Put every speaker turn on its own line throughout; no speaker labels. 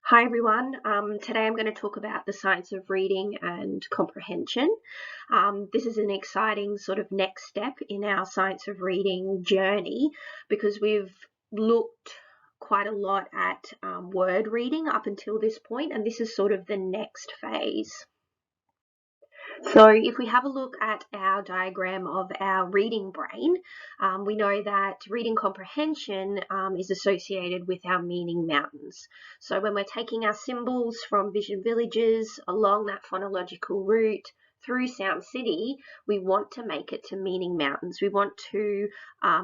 Hi everyone. Today I'm going to talk about the science of reading and comprehension. This is an exciting sort of next step in our science of reading journey because we've looked quite a lot at word reading up until this point, and this is sort of the next phase. So if we have a look at our diagram of our reading brain, we know that reading comprehension is associated with our meaning mountains. So when we're taking our symbols from vision villages along that phonological route through Sound City, we want to make it to meaning mountains. We want to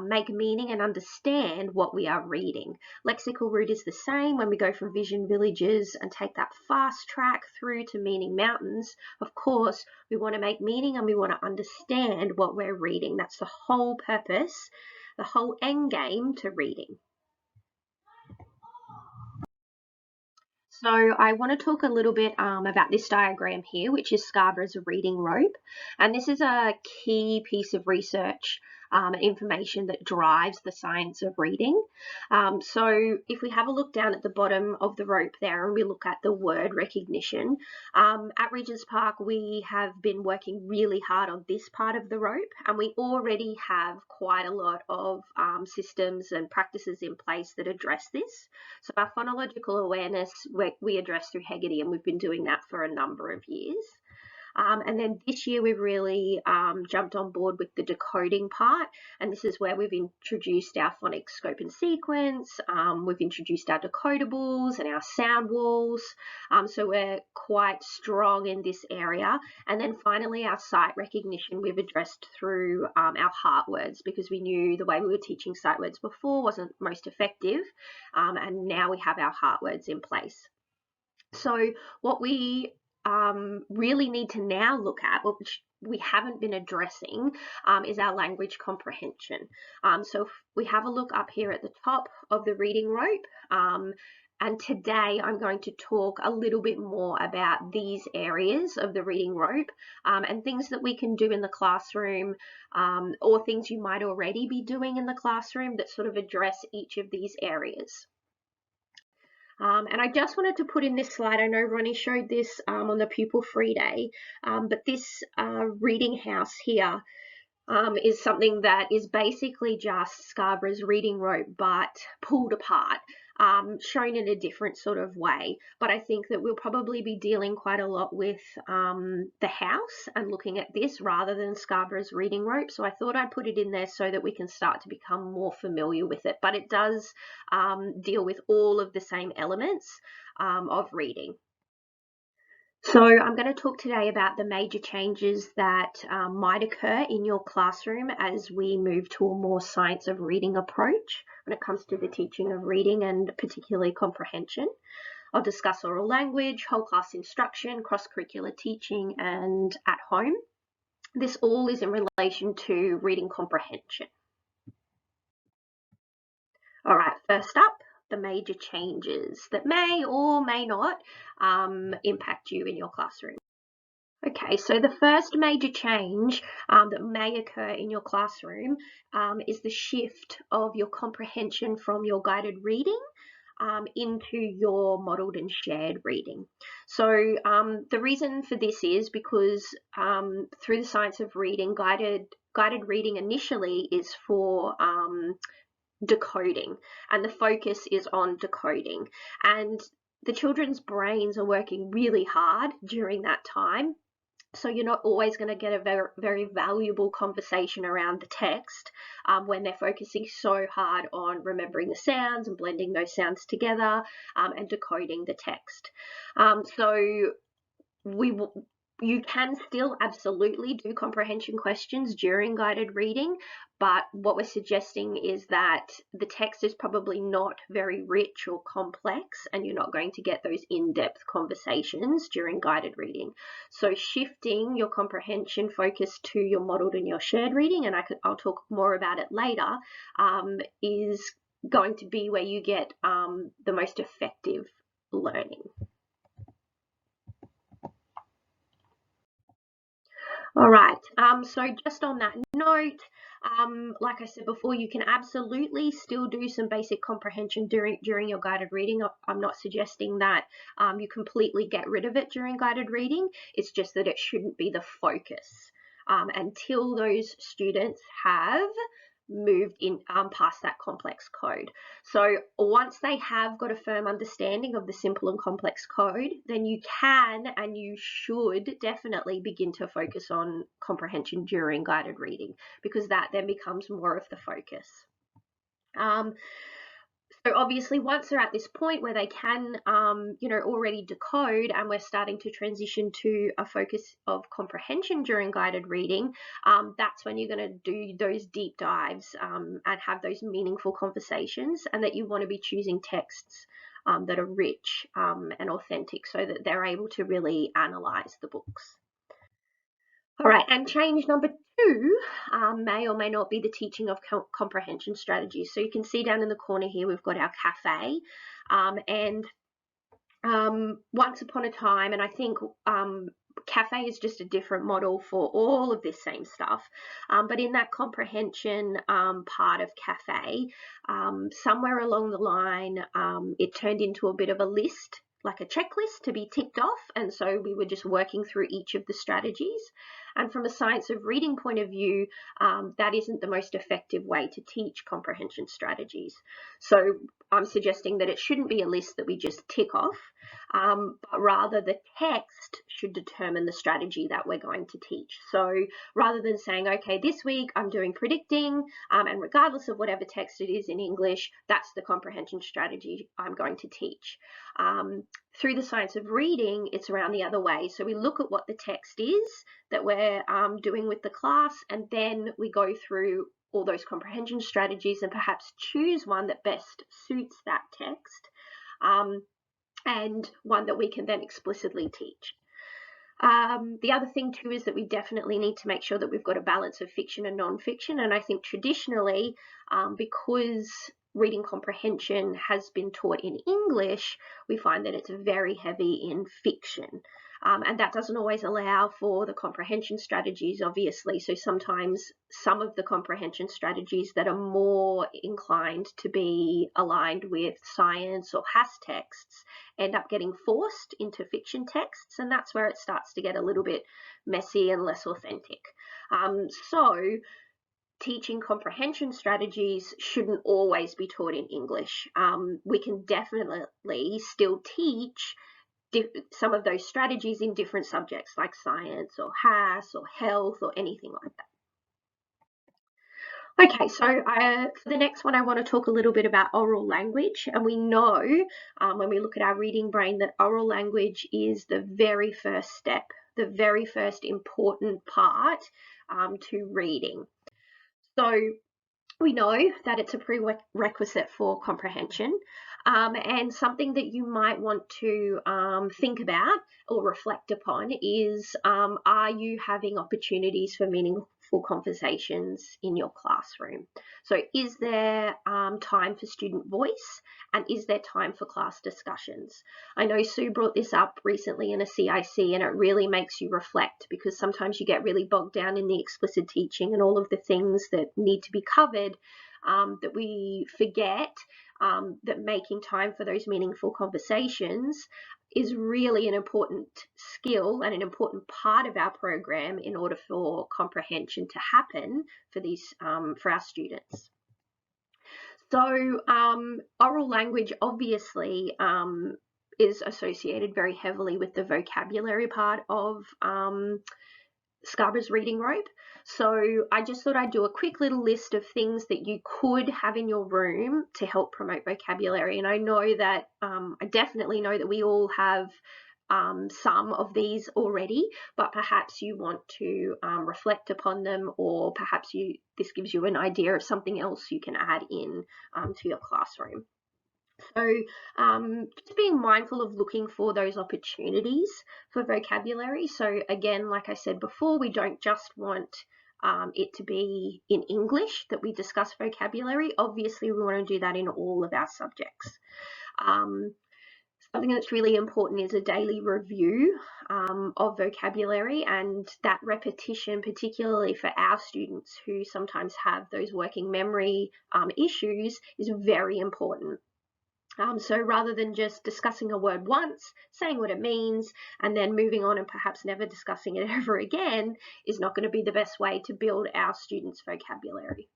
make meaning and understand what we are reading. Lexical route is the same. When we go from vision villages and take that fast track through to meaning mountains, of course, we want to make meaning and we want to understand what we're reading. That's the whole purpose, the whole end game to reading. So I want to talk a little bit about this diagram here, which is Scarborough's reading rope. And this is a key piece of research information that drives the science of reading. So if we have a look down at the bottom of the rope there and we look at the word recognition, at Regent's Park we have been working really hard on this part of the rope, and we already have quite a lot of systems and practices in place that address this. So our phonological awareness we address through Hegarty, and we've been doing that for a number of years. And then this year we've really jumped on board with the decoding part, and this is where we've introduced our phonics scope and sequence, we've introduced our decodables and our sound walls, so we're quite strong in this area. And then finally our sight recognition we've addressed through our heart words, because we knew the way we were teaching sight words before wasn't most effective, and now we have our heart words in place. So what we really need to now look at, which we haven't been addressing, is our language comprehension. So if we have a look up here at the top of the reading rope, and today I'm going to talk a little bit more about these areas of the reading rope and things that we can do in the classroom, or things you might already be doing in the classroom that sort of address each of these areas. And I just wanted to put in this slide, I know Ronnie showed this on the pupil free day, but this reading house here is something that is basically just Scarborough's reading rope but pulled apart, shown in a different sort of way. But I think that we'll probably be dealing quite a lot with the house and looking at this rather than Scarborough's reading rope. So I thought I'd put it in there so that we can start to become more familiar with it. But it does deal with all of the same elements of reading. So I'm going to talk today about the major changes that might occur in your classroom as we move to a more science of reading approach when it comes to the teaching of reading and particularly comprehension. I'll discuss oral language, whole class instruction, cross-curricular teaching, and at home. This all is in relation to reading comprehension. All right, first up, the major changes that may or may not impact you in your classroom. Okay, so the first major change that may occur in your classroom is the shift of your comprehension from your guided reading into your modelled and shared reading. So the reason for this is because through the science of reading, guided reading initially is for decoding, and the focus is on decoding. And the children's brains are working really hard during that time. So you're not always going to get a very, very valuable conversation around the text when they're focusing so hard on remembering the sounds and blending those sounds together and decoding the text. So you can still absolutely do comprehension questions during guided reading, but what we're suggesting is that the text is probably not very rich or complex, and you're not going to get those in-depth conversations during guided reading. So shifting your comprehension focus to your modelled and your shared reading, and I'll talk more about it later, is going to be where you get the most effective learning. All right, so just on that note, Like I said before, you can absolutely still do some basic comprehension during your guided reading. I'm not suggesting that you completely get rid of it during guided reading. It's just that it shouldn't be the focus until those students have moved in past that complex code. So once they have got a firm understanding of the simple and complex code, then you can and you should definitely begin to focus on comprehension during guided reading, because that then becomes more of the focus. So obviously, once they're at this point where they can, already decode, and we're starting to transition to a focus of comprehension during guided reading, that's when you're going to do those deep dives and have those meaningful conversations, and that you want to be choosing texts that are rich and authentic, so that they're able to really analyze the books. All right, and change number 2 may or may not be the teaching of comprehension strategies. So you can see down in the corner here, we've got our cafe. And once upon a time, and I think cafe is just a different model for all of this same stuff. But in that comprehension part of cafe, somewhere along the line, it turned into a bit of a list, like a checklist to be ticked off. And so we were just working through each of the strategies. And from a science of reading point of view, that isn't the most effective way to teach comprehension strategies. So I'm suggesting that it shouldn't be a list that we just tick off, but rather the text should determine the strategy that we're going to teach. So rather than saying, okay, this week I'm doing predicting, and regardless of whatever text it is in English, that's the comprehension strategy I'm going to teach. Through the science of reading, it's around the other way. So we look at what the text is that we're doing with the class, and then we go through all those comprehension strategies and perhaps choose one that best suits that text, and one that we can then explicitly teach. The other thing too is that we definitely need to make sure that we've got a balance of fiction and non-fiction, and I think traditionally, because reading comprehension has been taught in English, we find that it's very heavy in fiction. And that doesn't always allow for the comprehension strategies, obviously. So sometimes some of the comprehension strategies that are more inclined to be aligned with science or HAS texts end up getting forced into fiction texts, and that's where it starts to get a little bit messy and less authentic. So teaching comprehension strategies shouldn't always be taught in English. We can definitely still teach some of those strategies in different subjects like science or HAS or health or anything like that. Okay, so for the next one, I want to talk a little bit about oral language. And we know when we look at our reading brain that oral language is the very first step, the very first important part to reading. So we know that it's a prerequisite for comprehension, and something that you might want to think about or reflect upon is, are you having opportunities for meaningful conversations in your classroom? So is there time for student voice, and is there time for class discussions? I know Sue brought this up recently in a CIC, and it really makes you reflect, because sometimes you get really bogged down in the explicit teaching and all of the things that need to be covered, that we forget that making time for those meaningful conversations is really an important skill and an important part of our program in order for comprehension to happen for these for our students. So oral language obviously is associated very heavily with the vocabulary part of Scarborough's reading rope. So I just thought I'd do a quick little list of things that you could have in your room to help promote vocabulary. And I know that, I definitely know that we all have some of these already, but perhaps you want to reflect upon them, or perhaps this gives you an idea of something else you can add in to your classroom. So just being mindful of looking for those opportunities for vocabulary. So again, like I said before, we don't just want it to be in English that we discuss vocabulary. Obviously, we want to do that in all of our subjects. Something that's really important is a daily review of vocabulary, and that repetition, particularly for our students who sometimes have those working memory issues, is very important. So rather than just discussing a word once, saying what it means, and then moving on and perhaps never discussing it ever again is not going to be the best way to build our students' vocabulary.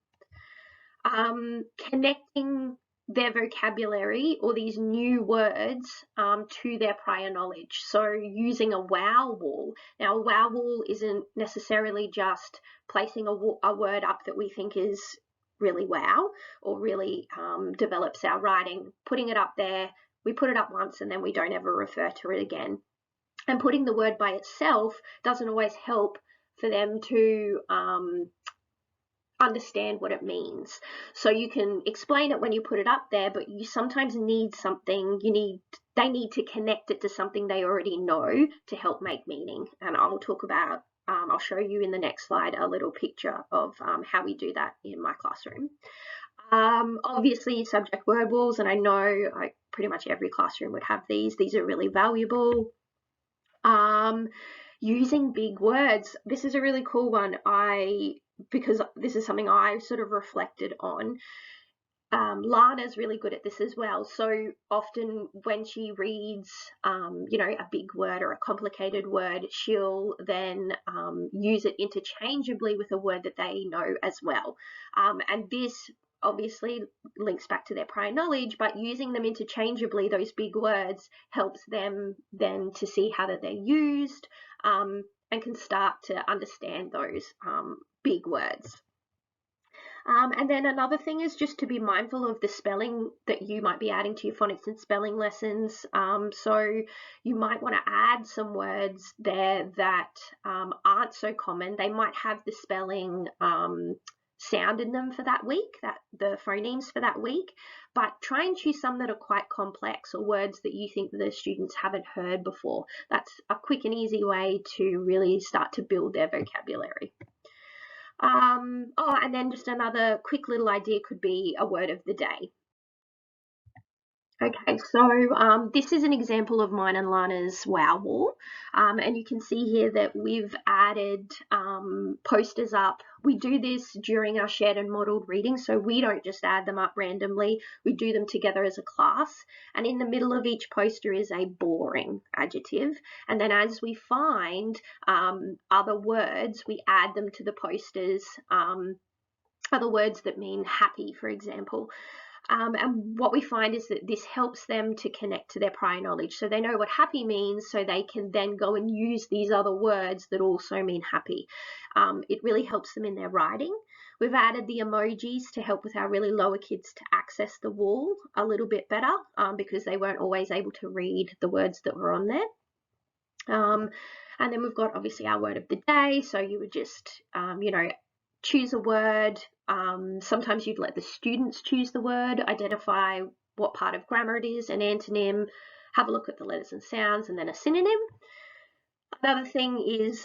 Connecting their vocabulary or these new words to their prior knowledge. So using a wow wall. Now, a wow wall isn't necessarily just placing a word up that we think is really wow or really develops our writing, putting it up there. We put it up once and then we don't ever refer to it again. And putting the word by itself doesn't always help for them to understand what it means. So you can explain it when you put it up there, but you sometimes need something, they need to connect it to something they already know to help make meaning. And I'll talk about, I'll show you in the next slide a little picture of how we do that in my classroom. Obviously subject word walls, and I know pretty much every classroom would have these. These are really valuable. Using big words. This is a really cool one. Because this is something I sort of reflected on. Lana's really good at this as well. So often when she reads, a big word or a complicated word, she'll then use it interchangeably with a word that they know as well. And this obviously links back to their prior knowledge, but using them interchangeably, those big words, helps them then to see how that they're used and can start to understand those big words. And then another thing is just to be mindful of the spelling that you might be adding to your phonics and spelling lessons. So you might want to add some words there that aren't so common. They might have the spelling sound in them for that week, the phonemes for that week, but try and choose some that are quite complex or words that you think the students haven't heard before. That's a quick and easy way to really start to build their vocabulary. And then just another quick little idea could be a word of the day. Okay, so this is an example of mine and Lana's wow wall, and you can see here that we've added posters up. We do this during our shared and modelled reading, so we don't just add them up randomly, we do them together as a class, and in the middle of each poster is a boring adjective, and then as we find other words, we add them to the posters, other words that mean happy, for example. And what we find is that this helps them to connect to their prior knowledge. So they know what happy means, so they can then go and use these other words that also mean happy. It really helps them in their writing. We've added the emojis to help with our really lower kids to access the wall a little bit better because they weren't always able to read the words that were on there. And then we've got obviously our word of the day. So you would just, choose a word. Sometimes you'd let the students choose the word, identify what part of grammar it is, an antonym, have a look at the letters and sounds, and then a synonym. Another thing is,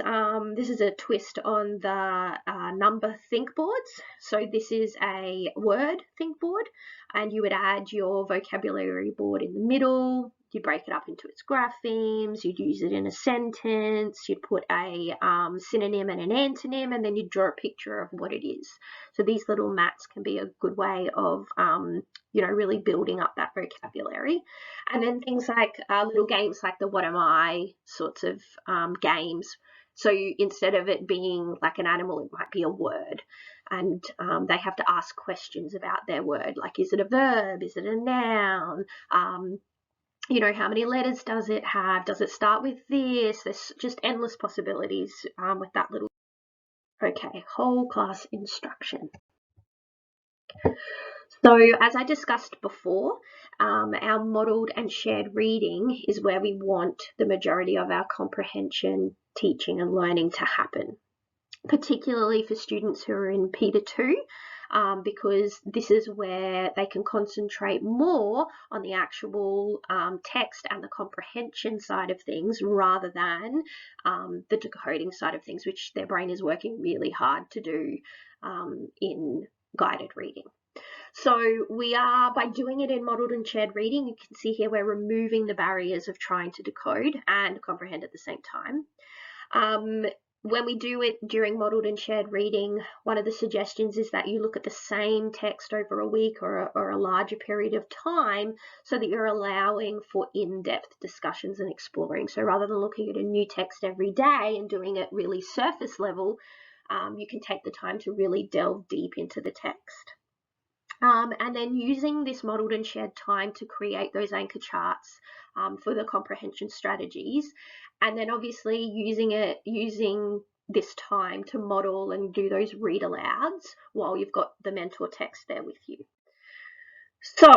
this is a twist on the number think boards. So this is a word think board, and you would add your vocabulary board in the middle. You break it up into its graphemes, you'd use it in a sentence, you'd put a synonym and an antonym, and then you'd draw a picture of what it is. So these little mats can be a good way of, really building up that vocabulary. And then things like little games like the what am I sorts of games. So instead of it being like an animal, it might be a word. And they have to ask questions about their word, like is it a verb, is it a noun? How many letters does it have? Does it start with this? There's just endless possibilities with that little. Okay, whole class instruction. So as I discussed before, our modelled and shared reading is where we want the majority of our comprehension, teaching and learning to happen, particularly for students who are in P2, because this is where they can concentrate more on the actual text and the comprehension side of things rather than the decoding side of things, which their brain is working really hard to do in guided reading. So we are, by doing it in modelled and shared reading, you can see here we're removing the barriers of trying to decode and comprehend at the same time. When we do it during modelled and shared reading, one of the suggestions is that you look at the same text over a week or a larger period of time so that you're allowing for in-depth discussions and exploring. So rather than looking at a new text every day and doing it really surface level, you can take the time to really delve deep into the text. And then using this modelled and shared time to create those anchor charts for the comprehension strategies, and then obviously using this time to model and do those read alouds while you've got the mentor text there with you. So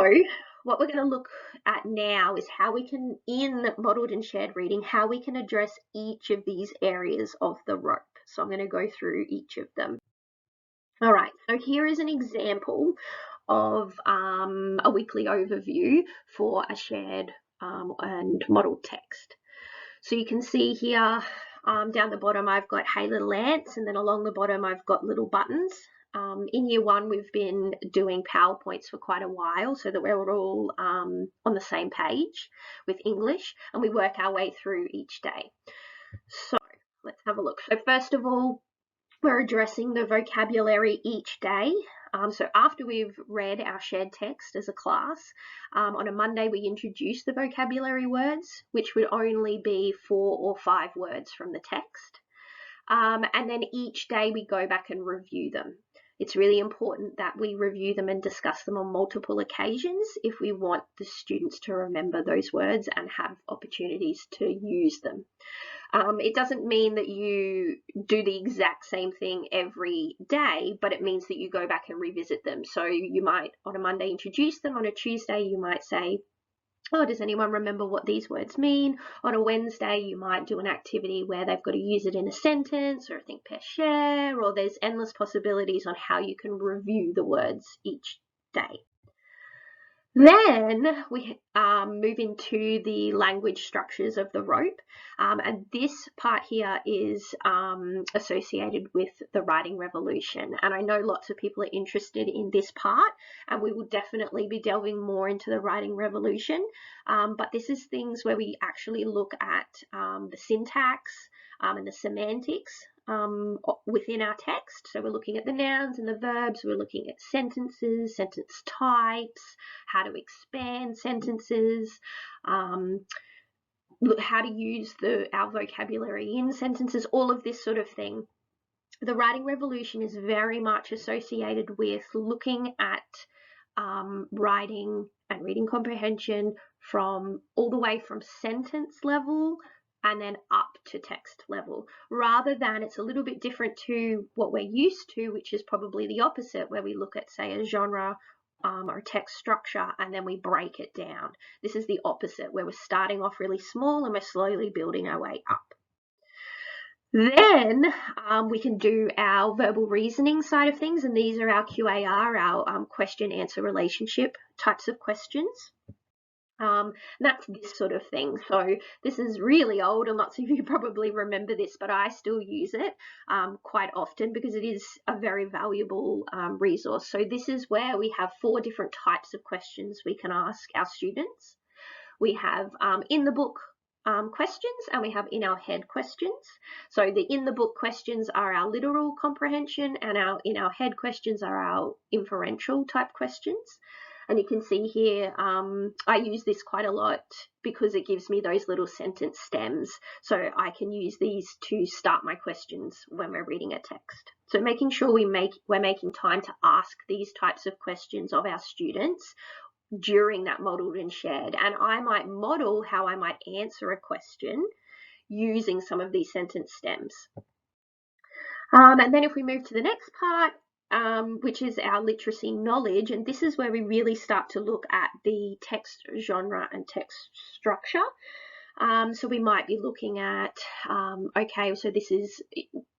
what we're going to look at now is how we can, in modelled and shared reading, how we can address each of these areas of the rope. So I'm going to go through each of them. All right, so here is an example of a weekly overview for a shared and modelled text. So you can see here down the bottom I've got hey little ants, and then along the bottom I've got little buttons. In year one we've been doing PowerPoints for quite a while so that we're all on the same page with English, and we work our way through each day. So let's have a look. So first of all, we're addressing the vocabulary each day. So after we've read our shared text as a class, on a Monday we introduce the vocabulary words, which would only be 4 or 5 words from the text. And then each day we go back and review them. It's really important that we review them and discuss them on multiple occasions if we want the students to remember those words and have opportunities to use them. It doesn't mean that you do the exact same thing every day, but it means that you go back and revisit them. So you might on a Monday introduce them, on a Tuesday you might say, oh, does anyone remember what these words mean? On a Wednesday you might do an activity where they've got to use it in a sentence or a think, pair, share, or there's endless possibilities on how you can review the words each day. Then we move into the language structures of the rope, and this part here is associated with the writing revolution, and I know lots of people are interested in this part, and we will definitely be delving more into the writing revolution, but this is things where we actually look at the syntax and the semantics within our text. So we're looking at the nouns and the verbs, we're looking at sentences, sentence types, how to expand sentences, how to use our vocabulary in sentences, all of this sort of thing. The writing revolution is very much associated with looking at writing and reading comprehension from all the way from sentence level and then up to text level, rather than it's a little bit different to what we're used to, which is probably the opposite, where we look at, say, a genre or a text structure and then we break it down. This is the opposite, where we're starting off really small and we're slowly building our way up. Then we can do our verbal reasoning side of things, and these are our QAR, our question-answer relationship types of questions. That's this sort of thing. So this is really old, and lots of you probably remember this, but I still use it quite often because it is a very valuable resource. So this is where we have 4 different types of questions we can ask our students. We have in the book questions, and we have in our head questions. So the in the book questions are our literal comprehension, and our in our head questions are our inferential type questions. And you can see here, I use this quite a lot because it gives me those little sentence stems. So I can use these to start my questions when we're reading a text. So making sure we're making time to ask these types of questions of our students during that modelled and shared. And I might model how I might answer a question using some of these sentence stems. And then if we move to the next part, which is our literacy knowledge, and this is where we really start to look at the text genre and text structure. So we might be looking at, okay, so this is,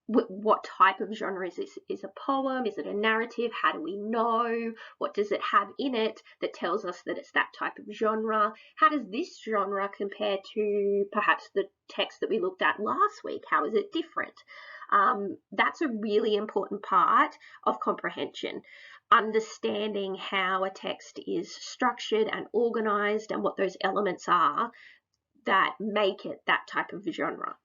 what type of genre is this? Is a poem? Is it a narrative? How do we know? What does it have in it that tells us that it's that type of genre? How does this genre compare to perhaps the text that we looked at last week? How is it different? That's a really important part of comprehension. understanding how a text is structured and organized and what those elements are that make it that type of genre.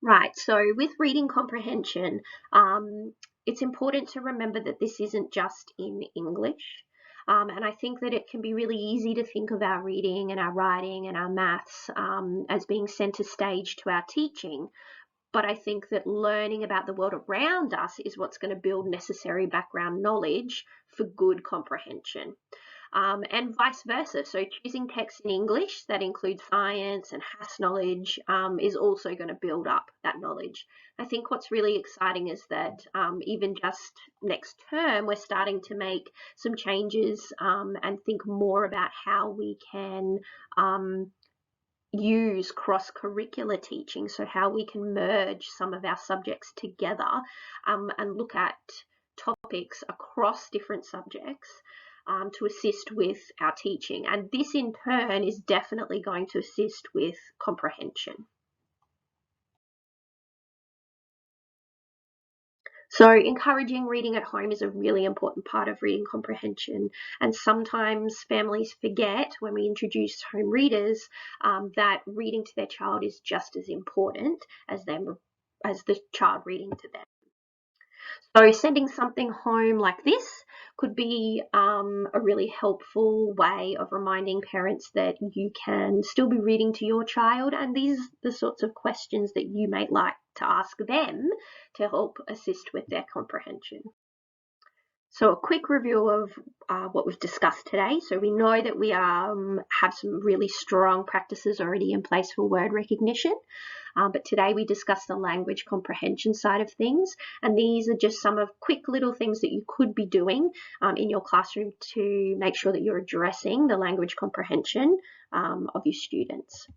Right, so with reading comprehension, it's important to remember that this isn't just in English. And I think that it can be really easy to think of our reading and our writing and our maths as being center stage to our teaching. But I think that learning about the world around us is what's going to build necessary background knowledge for good comprehension. And vice versa. So choosing text in English that includes science and HASS knowledge is also going to build up that knowledge. I think what's really exciting is that even just next term, we're starting to make some changes and think more about how we can use cross-curricular teaching, so how we can merge some of our subjects together and look at topics across different subjects to assist with our teaching. And this in turn is definitely going to assist with comprehension. So encouraging reading at home is a really important part of reading comprehension. And sometimes families forget when we introduce home readers that reading to their child is just as important as the child reading to them. So sending something home like this could be a really helpful way of reminding parents that you can still be reading to your child, and these are the sorts of questions that you may like to ask them to help assist with their comprehension. So a quick review of what we've discussed today. So we know that we have some really strong practices already in place for word recognition. But today we discussed the language comprehension side of things, and these are just some of quick little things that you could be doing in your classroom to make sure that you're addressing the language comprehension of your students.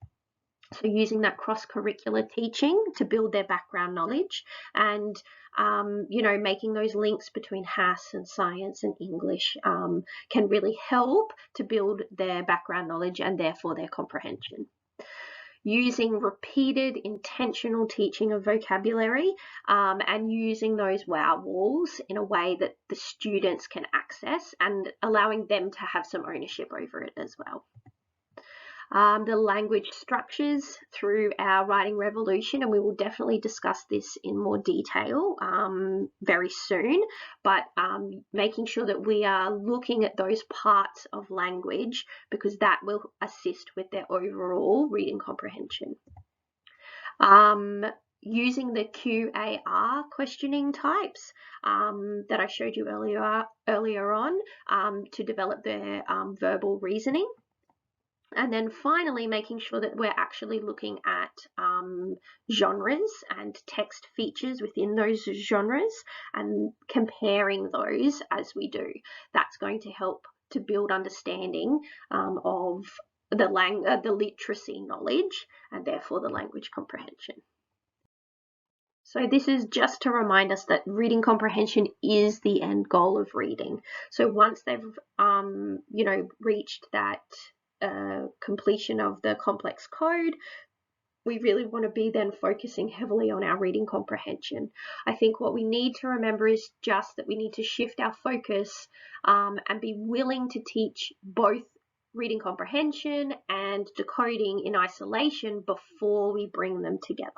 So using that cross-curricular teaching to build their background knowledge and, making those links between HASS and science and English can really help to build their background knowledge and therefore their comprehension. Using repeated intentional teaching of vocabulary and using those wow walls in a way that the students can access and allowing them to have some ownership over it as well. The language structures through our writing revolution, and we will definitely discuss this in more detail very soon, but making sure that we are looking at those parts of language because that will assist with their overall reading comprehension. Using the QAR questioning types that I showed you earlier on to develop their verbal reasoning. And then finally, making sure that we're actually looking at genres and text features within those genres and comparing those as we do. That's going to help to build understanding of the literacy knowledge and therefore the language comprehension. So this is just to remind us that reading comprehension is the end goal of reading. So once they've, reached that completion of the complex code, we really want to be then focusing heavily on our reading comprehension. I think what we need to remember is just that we need to shift our focus and be willing to teach both reading comprehension and decoding in isolation before we bring them together.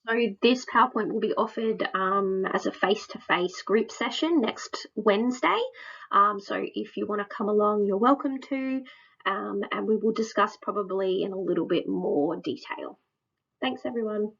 So this PowerPoint will be offered as a face-to-face group session next Wednesday. So if you want to come along, you're welcome to, and we will discuss probably in a little bit more detail. Thanks, everyone.